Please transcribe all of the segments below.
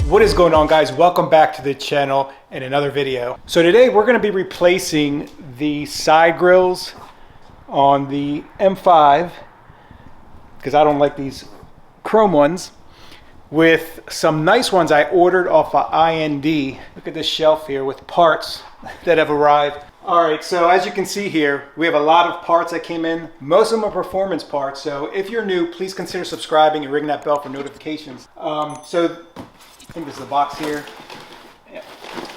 What is going on, guys? Welcome back to the channel and another video. So today we're going to be replacing the side grills on the M5 because I don't like these chrome ones with some nice ones I ordered off of IND. Look at this shelf here with parts that have arrived. All right, so as you can see here, we have a lot of parts that came in. Most of them are performance parts. So if you're new, please consider subscribing and ringing that bell for notifications. So I think there's the box here. Yeah.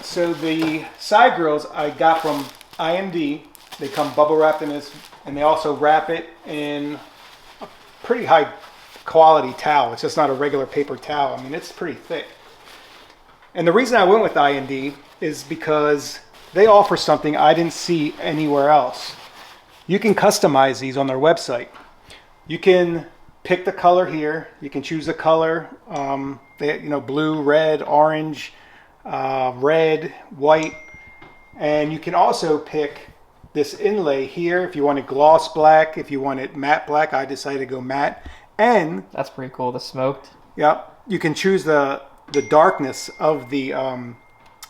So the side grills I got from IND. They come bubble wrapped in this, and they also wrap it in a pretty high quality towel. It's just not a regular paper towel. I mean, it's pretty thick. And the reason I went with IND is because they offer something I didn't see anywhere else. You can customize these on their website. You can pick the color here. You can choose the color. Blue, red, orange, red, white. And you can also pick this inlay here if you want it gloss black, if you want it matte black. I decided to go matte. And that's pretty cool, the smoked. Yep. You can choose the darkness of the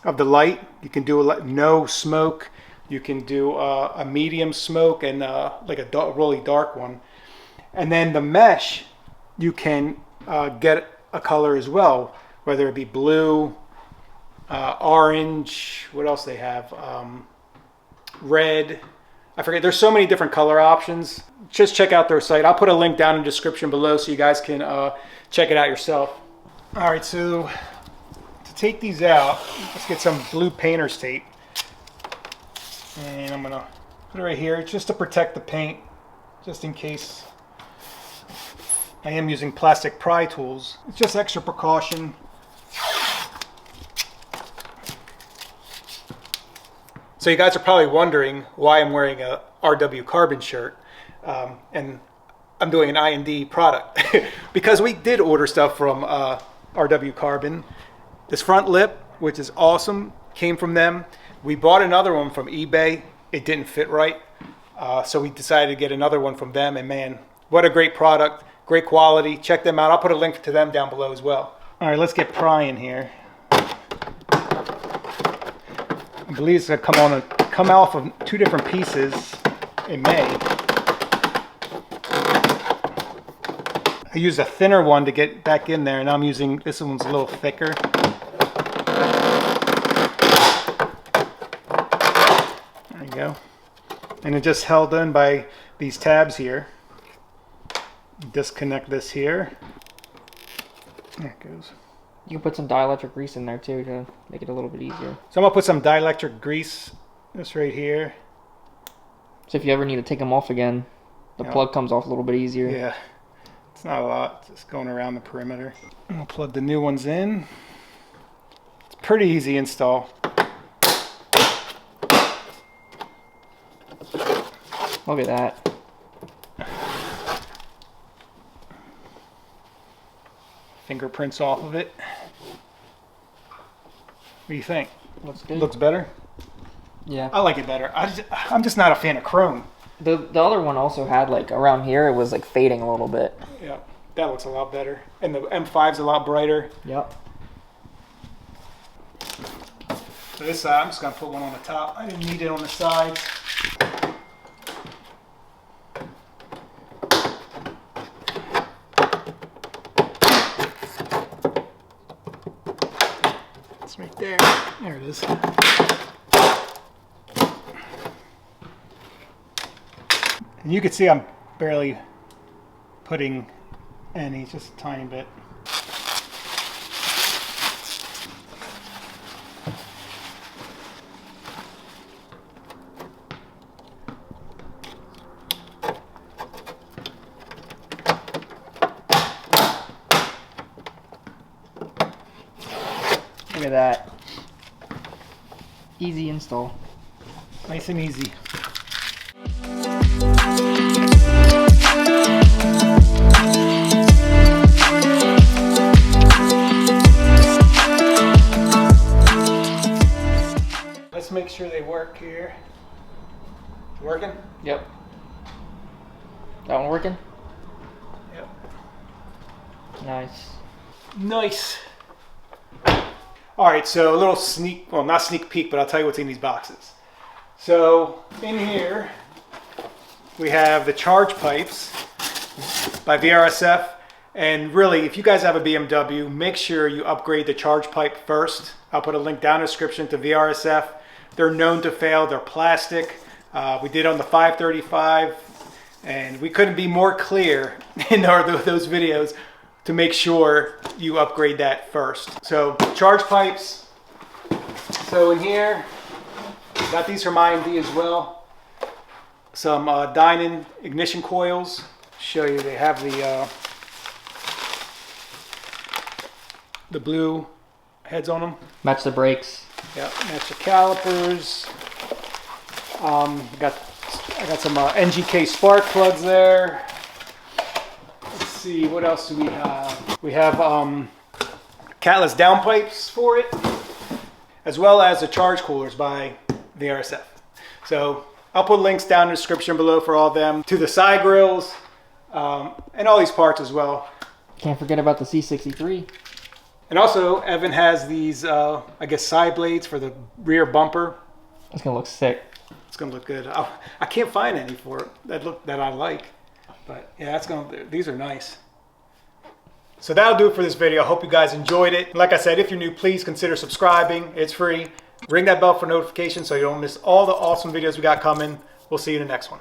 light. You can do no smoke. You can do a medium smoke and like a really dark one. And then the mesh, you can get a color as well, whether it be blue, orange, what else they have, red. I forget, there's so many different color options. Just check out their site. I'll put a link down in the description below so you guys can check it out yourself. All right, so to take these out, let's get some blue painter's tape. And I'm gonna put it right here just to protect the paint, just in case. I am using plastic pry tools. It's just extra precaution. So you guys are probably wondering why I'm wearing a RW Carbon shirt. And I'm doing an IND product. Because we did order stuff from RW Carbon. This front lip, which is awesome, came from them. We bought another one from eBay. It didn't fit right. So we decided to get another one from them. And man, what a great product. Great quality. Check them out. I'll put a link to them down below as well. All right, let's get prying here. I believe it's going to come off of two different pieces. It may. I used a thinner one to get back in there, and I'm using this one's a little thicker. There you go. And it just held in by these tabs here. Disconnect this here. There it goes. You can put some dielectric grease in there too to make it a little bit easier. So I'm gonna put some dielectric grease, this right here. So if you ever need to take them off again, the plug comes off a little bit easier. Yeah, it's not a lot, just going around the perimeter. I'll plug the new ones in. It's pretty easy install. Look at that. Fingerprints off of it. What do you think? Looks good. Looks better? Yeah. I like it better. I'm just not a fan of chrome. The other one also had, like, around here, it was like fading a little bit. Yeah, that looks a lot better. And the M5's a lot brighter. Yep. So this side, I'm just gonna put one on the top. I didn't need it on the sides. Right there. There it is. And you can see I'm barely putting any, just a tiny bit. Look at that. Easy install. Nice and easy. Let's make sure they work here. Working? Yep. That one working? Yep. Nice. Nice. All right, so a little not sneak peek, but I'll tell you what's in these boxes. So in here, we have the charge pipes by VRSF. And really, if you guys have a BMW, make sure you upgrade the charge pipe first. I'll put a link down in the description to VRSF. They're known to fail. They're plastic. We did on the 535, and we couldn't be more clear in those videos to make sure you upgrade that first. So charge pipes. So in here, got these from IMD as well. Some Dynon ignition coils. Show you, they have the blue heads on them. Match the brakes. Yeah, match the calipers. I got some NGK spark plugs there. Let's see, what else do we have? We have catless downpipes for it, as well as the charge coolers by VRSF. So I'll put links down in the description below for all of them, to the side grills, and all these parts as well. Can't forget about the C63. And also, Evan has these, I guess, side blades for the rear bumper. It's gonna look sick. It's gonna look good. I can't find any for it that I like, but yeah, these are nice. So that'll do it for this video. I hope you guys enjoyed it. Like I said, if you're new, please consider subscribing. It's free. Ring that bell for notifications so you don't miss all the awesome videos we got coming. We'll see you in the next one.